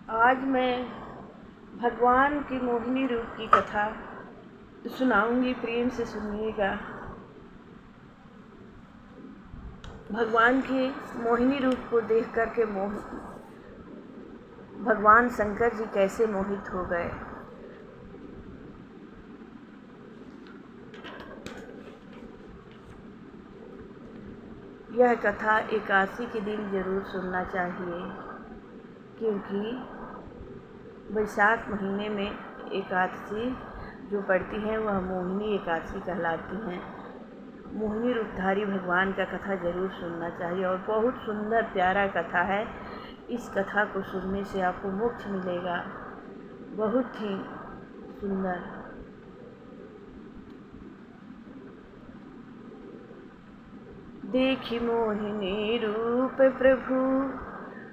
आज मैं भगवान की मोहिनी रूप की कथा सुनाऊंगी, प्रेम से सुनिएगा। भगवान के मोहिनी रूप को देख कर के भगवान शंकर जी कैसे मोहित हो गए। यह कथा एकादशी के दिन जरूर सुनना चाहिए, क्योंकि वैशाख महीने में एकादशी जो पड़ती है वह मोहिनी एकादशी कहलाती हैं। मोहिनी रूपधारी भगवान का कथा जरूर सुनना चाहिए और बहुत सुंदर प्यारा कथा है। इस कथा को सुनने से आपको मोक्ष मिलेगा, बहुत ही सुंदर। देखी मोहिनी रूप प्रभु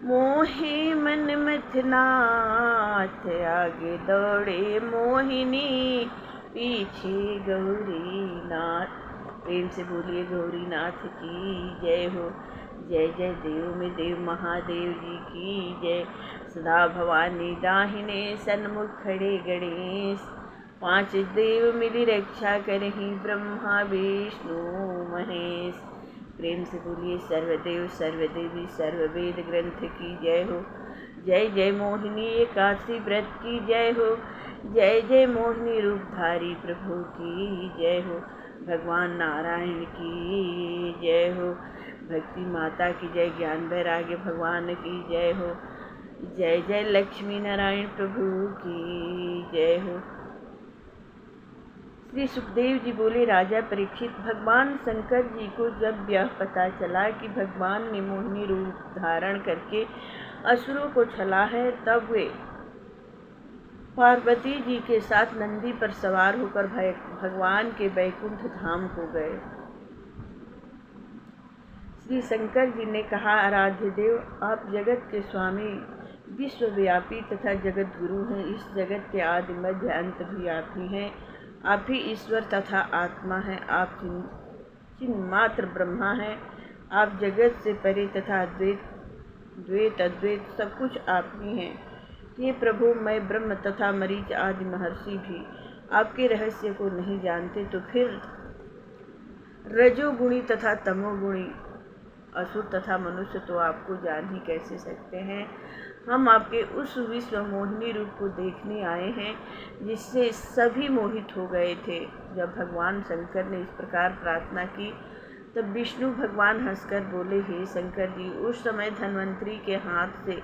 मोहे मन मथनाथ, आगे दौड़े मोहिनी पीछे गौरी नाथ। प्रेम से बोलिए गौरी नाथ की जय हो। जय जय देव में देव महादेव जी की जय। सदा भवानी दाहिने सन्मुख खड़े गणेश, पांच देव मिली रक्षा करहीं ब्रह्मा विष्णु महेश। प्रेम से बोलिए सर्वदेव सर्वदेवी सर्ववेद ग्रंथ की जय हो। जय जय मोहिनी एकादशी व्रत की जय हो। जय जय मोहिनी रूपधारी प्रभु की जय हो। भगवान नारायण की जय हो। भक्ति माता की जय। ज्ञान वैराग्य भगवान की जय हो। जय जय लक्ष्मी नारायण प्रभु की जय हो। श्री सुखदेव जी बोले, राजा परीक्षित, भगवान शंकर जी को जब यह पता चला कि भगवान ने मोहिनी रूप धारण करके असुरों को छला है, तब वे पार्वती जी के साथ नंदी पर सवार होकर भगवान के बैकुंठ धाम को गए। श्री शंकर जी ने कहा, आराध्य देव, आप जगत के स्वामी, विश्वव्यापी तथा जगत गुरु हैं। इस जगत के आदि मध्य अंत भी आप ही हैं। आप ही ईश्वर तथा आत्मा हैं। आप चिन्मात्र ब्रह्मा हैं। आप जगत से परे तथा द्वैत अद्वैत सब कुछ आप ही हैं। ये प्रभु, मैं ब्रह्म तथा मरीच आदि महर्षि भी आपके रहस्य को नहीं जानते, तो फिर रजोगुणी तथा तमोगुणी असुर तथा मनुष्य तो आपको जान ही कैसे सकते हैं। हम आपके उस विश्व मोहिनी रूप को देखने आए हैं जिससे सभी मोहित हो गए थे। जब भगवान शंकर ने इस प्रकार प्रार्थना की, तब विष्णु भगवान हंसकर बोले, हे शंकर जी, उस समय धन्वंतरी के हाथ से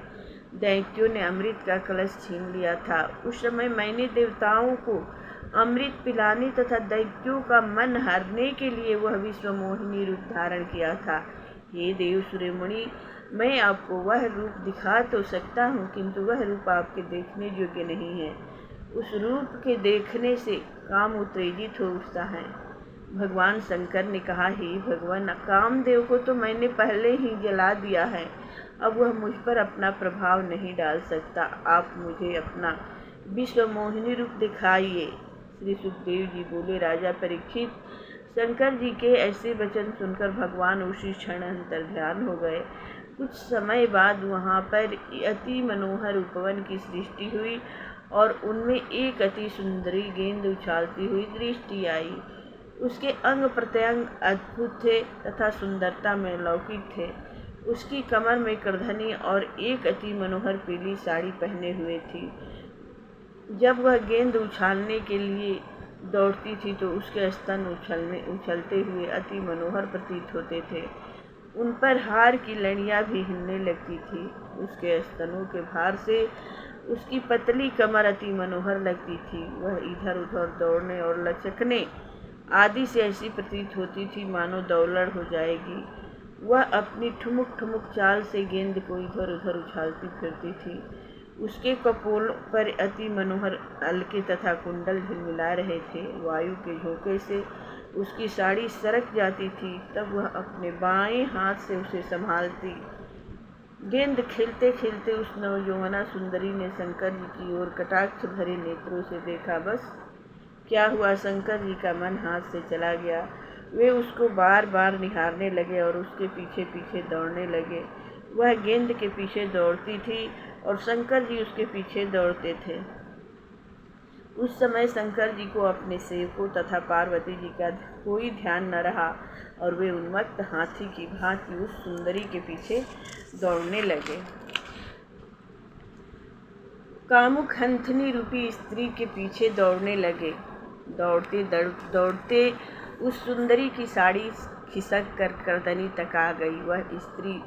दैत्यों ने अमृत का कलश छीन लिया था। उस समय मैंने देवताओं को अमृत पिलाने तथा दैत्यों का मन हरने के लिए वह विश्व मोहिनी रूप धारण किया था। हे देव शिरोमणि, मैं आपको वह रूप दिखा तो सकता हूँ, किंतु वह रूप आपके देखने योग्य नहीं है। उस रूप के देखने से काम उत्तेजित हो उठता है। भगवान शंकर ने कहा, हे भगवान, कामदेव को तो मैंने पहले ही जला दिया है, अब वह मुझ पर अपना प्रभाव नहीं डाल सकता। आप मुझे अपना विश्व मोहिनी रूप दिखाइए। श्री सुखदेव जी बोले, राजा परीक्षित, शंकर जी के ऐसे वचन सुनकर भगवान उसी क्षण अंतर्ध्यान हो गए। कुछ समय बाद वहाँ पर अति मनोहर उपवन की सृष्टि हुई और उनमें एक अति सुंदरी गेंद उछालती हुई दृष्टि आई। उसके अंग प्रत्यंग अद्भुत थे तथा सुंदरता में लौकिक थे। उसकी कमर में करधनी और एक अति मनोहर पीली साड़ी पहने हुए थी। जब वह गेंद उछालने के लिए दौड़ती थी तो उसके स्तन उछलते हुए अति मनोहर प्रतीत होते थे। उन पर हार की लड़ियाँ भी हिलने लगती थी। उसके स्तनों के भार से उसकी पतली कमर अति मनोहर लगती थी। वह इधर उधर दौड़ने और लचकने आदि से ऐसी प्रतीत होती थी मानो दौलड़ हो जाएगी। वह अपनी ठुमुक ठुमुक चाल से गेंद को इधर उधर उछालती फिरती थी। उसके कपोल पर अति मनोहर अलके तथा कुंडल झिलमिला रहे थे। वायु के झोंके से उसकी साड़ी सरक जाती थी, तब वह अपने बाएं हाथ से उसे संभालती। गेंद खेलते खेलते उस नवयौवना सुंदरी ने शंकर जी की ओर कटाक्ष भरे नेत्रों से देखा। बस क्या हुआ, शंकर जी का मन हाथ से चला गया। वे उसको बार बार निहारने लगे और उसके पीछे पीछे दौड़ने लगे। वह गेंद के पीछे दौड़ती थी और शंकर जी उसके पीछे दौड़ते थे। उस समय शंकर जी को अपने सेवकों तथा पार्वती जी का कोई ध्यान न रहा और वे उन्मत्त हाथी की भांति उस सुंदरी के पीछे दौड़ने लगे। कामुक हंथनी रूपी स्त्री के पीछे दौड़ने लगे। दौड़ते दौड़ते उस सुंदरी की साड़ी खिसक कर गर्दनी तक आ गई।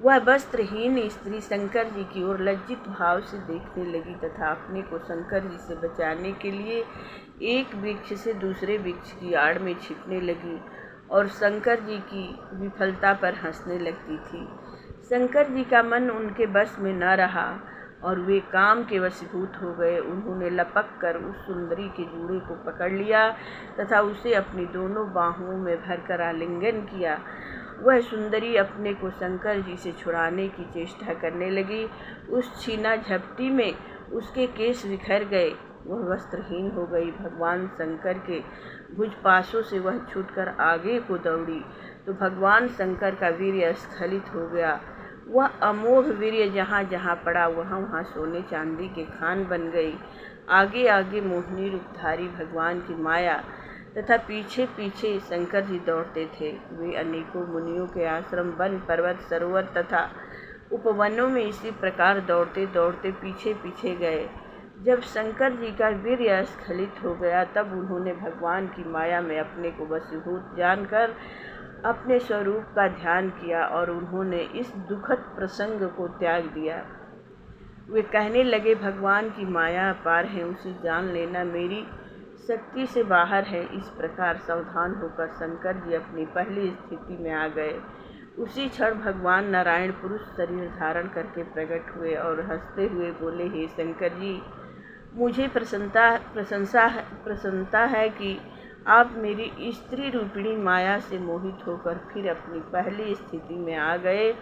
वह वस्त्रहीन स्त्री शंकर जी की ओर लज्जित भाव से देखने लगी तथा अपने को शंकर जी से बचाने के लिए एक वृक्ष से दूसरे वृक्ष की आड़ में छिपने लगी और शंकर जी की विफलता पर हंसने लगती थी। शंकर जी का मन उनके बस में न रहा और वे काम के वशीभूत हो गए। उन्होंने लपक कर उस सुंदरी के जूड़े को पकड़ लिया तथा उसे अपनी दोनों बाहुओं में भरकर आलिंगन किया। वह सुंदरी अपने को शंकर जी से छुड़ाने की चेष्टा करने लगी। उस छीना झपटी में उसके केश बिखर गए, वह वस्त्रहीन हो गई। भगवान शंकर के भुजपाशों से वह छूटकर आगे को दौड़ी तो भगवान शंकर का वीर्य स्खलित हो गया। वह अमोघ वीर्य जहाँ जहाँ पड़ा वहाँ वहाँ सोने चांदी के खान बन गई। आगे आगे मोहिनी रूपधारी भगवान की माया तथा पीछे पीछे शंकर जी दौड़ते थे। वे अनेकों मुनियों के आश्रम, वन, पर्वत, सरोवर तथा उपवनों में इसी प्रकार दौड़ते दौड़ते पीछे पीछे गए। जब शंकर जी का वीर्य स्खलित हो गया तब उन्होंने भगवान की माया में अपने को वशीभूत जानकर अपने स्वरूप का ध्यान किया और उन्होंने इस दुखद प्रसंग को त्याग दिया। वे कहने लगे, भगवान की माया अपार है, उसे जान लेना मेरी शक्ति से बाहर है। इस प्रकार सावधान होकर शंकर जी अपनी पहली स्थिति में आ गए। उसी क्षण भगवान नारायण पुरुष शरीर धारण करके प्रकट हुए और हंसते हुए बोले, हे शंकर जी, मुझे प्रसन्नता है कि आप मेरी स्त्री रूपिणी माया से मोहित होकर फिर अपनी पहली स्थिति में आ गए।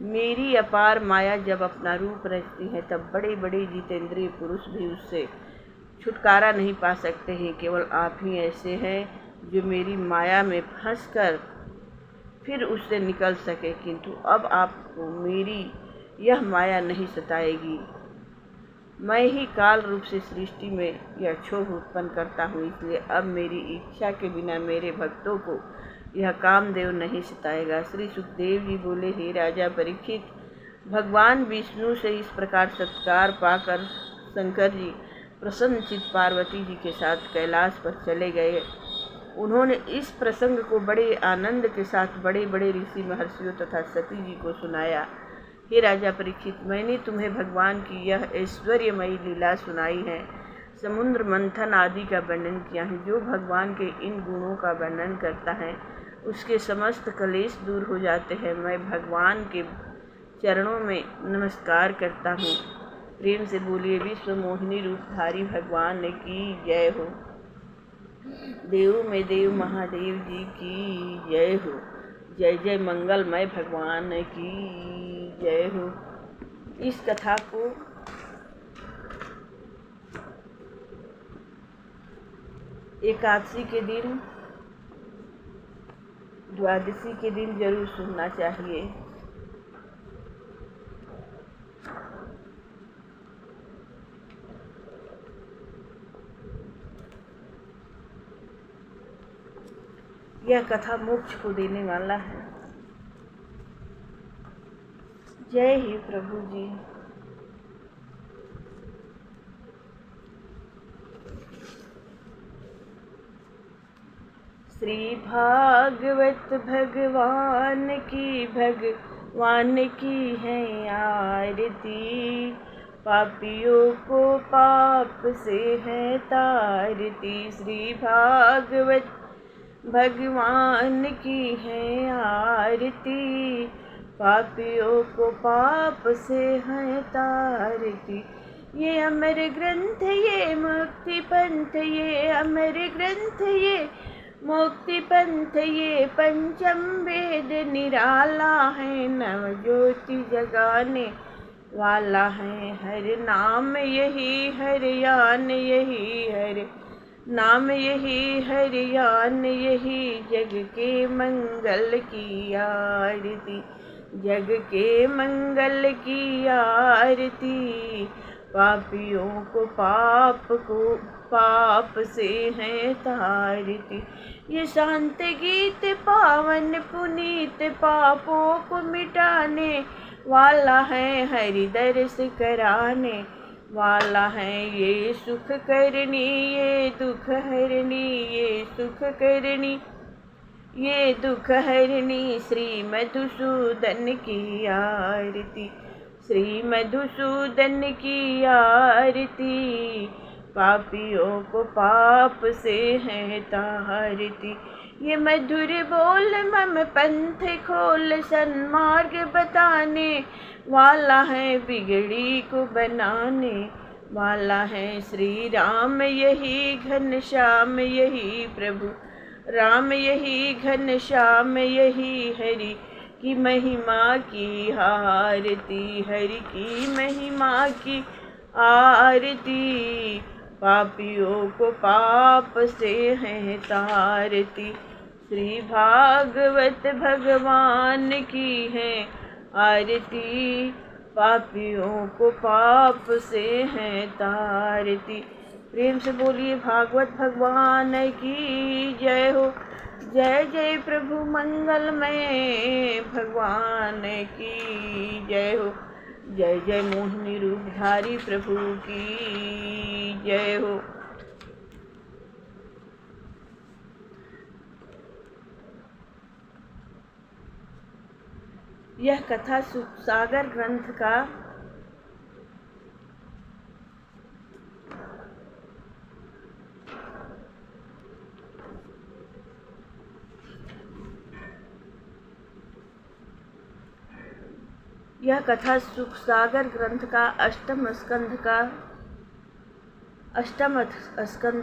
मेरी अपार माया जब अपना रूप रचती है तब बड़े बड़े जितेंद्रिय पुरुष भी उससे छुटकारा नहीं पा सकते हैं। केवल आप ही ऐसे हैं जो मेरी माया में फंसकर फिर उससे निकल सके, किंतु अब आपको मेरी यह माया नहीं सताएगी। मैं ही काल रूप से सृष्टि में यह क्षोभ उत्पन्न करता हूँ, इसलिए अब मेरी इच्छा के बिना मेरे भक्तों को यह कामदेव नहीं सताएगा। श्री सुखदेव जी बोले, हे राजा परीक्षित, भगवान विष्णु से इस प्रकार सत्कार पाकर शंकर जी प्रसन्नचित पार्वती जी के साथ कैलाश पर चले गए। उन्होंने इस प्रसंग को बड़े आनंद के साथ बड़े बड़े ऋषि महर्षियों तथा सती जी को सुनाया। हे राजा परीक्षित, मैंने तुम्हें भगवान की यह ऐश्वर्यमयी लीला सुनाई है, समुद्र मंथन आदि का वर्णन किया है। जो भगवान के इन गुणों का वर्णन करता है उसके समस्त क्लेश दूर हो जाते हैं। मैं भगवान के चरणों में नमस्कार करता हूँ। प्रेम से बोलिए, विश्व मोहिनी रूपधारी भगवान की जय हो। देव में देव महादेव जी की जय हो। जय जय मंगलमय भगवान की जय हो। इस कथा को एकादशी के दिन, द्वादशी के दिन जरूर सुनना चाहिए। यह कथा मोक्ष को देने वाला है। जय ही प्रभु जी। श्री भागवत भगवान की है आरती, पापियों को पाप से है तारती। श्री भागवत भगवान की है आरती, पापियों को पाप से है तारती। ये अमर ग्रंथ, ये मुक्ति पंथ, ये अमर ग्रंथ, ये मुक्ति पंथ, ये पंचम वेद निराला है, नव ज्योति जगाने वाला है। हर नाम यही हरियान, यही हर नाम यही हरियान, यही जग के मंगल की आरती। जग के मंगल की आरती, पापियों को पाप से है तारती। ये शांत गीत पावन पुनीत, पापों को मिटाने वाला है, हरि दर्श कराने वाला है। ये सुख करनी ये दुख हरनी, ये सुख करनी ये दुख हरनी, श्री मधुसूदन की आरती, श्री मधुसूदन की आरती। पापियों को पाप से है तारती। ये मधुर बोल मम पंथ खोल, सन्मार्ग बताने वाला है, बिगड़ी को बनाने वाला है। श्री राम यही घनश्याम यही प्रभु राम, यही घनश्याम यही हरि की महिमा की आरती, हरि की महिमा की आरती। पापियों को पाप से है तारती, श्री भागवत भगवान की है आरती। पापियों को पाप से है तारती। प्रेम से बोलिए भागवत भगवान की जय हो। जय जय प्रभु मंगलमय भगवान की जय हो। जय जय मोहिनी रूपधारी प्रभु की जय हो। यह कथा सुखसागर ग्रंथ का यह कथा सुखसागर ग्रंथ का अष्टम स्कंध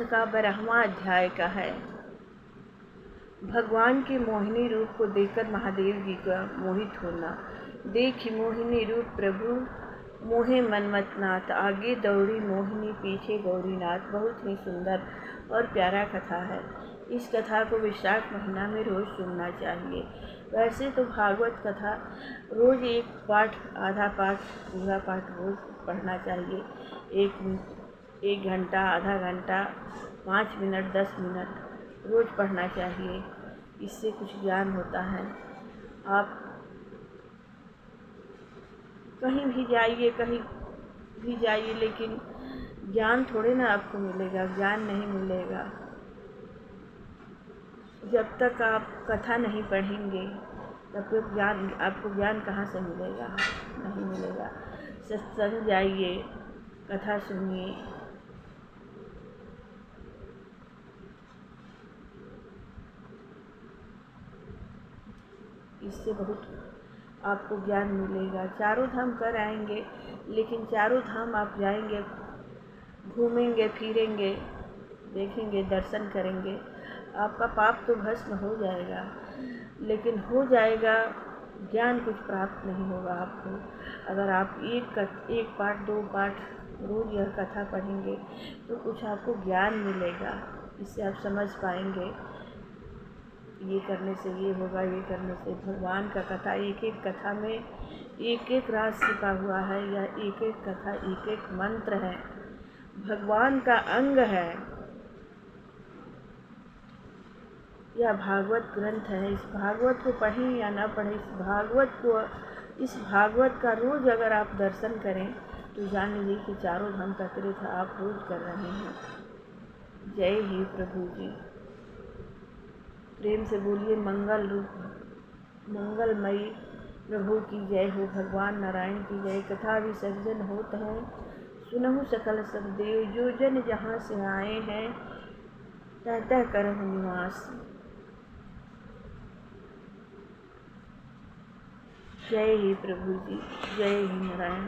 का 12वां अध्याय का है। भगवान के मोहिनी रूप को देखकर महादेव जी का मोहित होना। देखी मोहिनी रूप प्रभु मोहे मनमतनाथ, आगे दौड़ी मोहिनी पीछे गौरीनाथ। बहुत ही सुंदर और प्यारा कथा है। इस कथा को वैशाख महीना में रोज़ सुनना चाहिए। वैसे तो भागवत कथा रोज़ एक पाठ, आधा पाठ, पूरा पाठ रोज़ पढ़ना चाहिए। एक घंटा, आधा घंटा, 5 मिनट, 10 मिनट रोज़ पढ़ना चाहिए। इससे कुछ ज्ञान होता है। आप कहीं भी जाइए, लेकिन ज्ञान थोड़े ना आपको मिलेगा, ज्ञान नहीं मिलेगा जब तक आप कथा नहीं पढ़ेंगे। तब तक आपको ज्ञान कहाँ से मिलेगा? नहीं मिलेगा। सत्संग जाइए, कथा सुनिए। इससे बहुत आपको ज्ञान मिलेगा। चारों धाम कर आएंगे, लेकिन चारों धाम आप जाएंगे, घूमेंगे फिरेंगे, देखेंगे, दर्शन करेंगे, आपका पाप तो भस्म हो जाएगा, लेकिन हो जाएगा, ज्ञान कुछ प्राप्त नहीं होगा आपको। अगर आप एक पाठ, 2 पाठ रोज़ यह कथा पढ़ेंगे तो कुछ आपको ज्ञान मिलेगा। इससे आप समझ पाएंगे ये करने से ये होगा, ये करने से। भगवान का कथा एक एक कथा में एक एक राज छिपा हुआ है, या एक एक कथा एक एक मंत्र है, भगवान का अंग है। यह भागवत ग्रंथ है। इस भागवत को पढ़ें या ना पढ़ें, इस भागवत का रोज़ अगर आप दर्शन करें तो जान लीजिए कि चारों धाम का तीर्थ आप रोज़ कर रहे हैं। जय ही प्रभु जी। प्रेम से बोलिए मंगलमयी प्रभु की जय हो। भगवान नारायण की जय। कथा विसर्जन होत है, सुनहु सकल सब देव, जो जन जहाँ से आए हैं, तह तह करहु निवास। जय ही प्रभु जी, जय ही नारायण।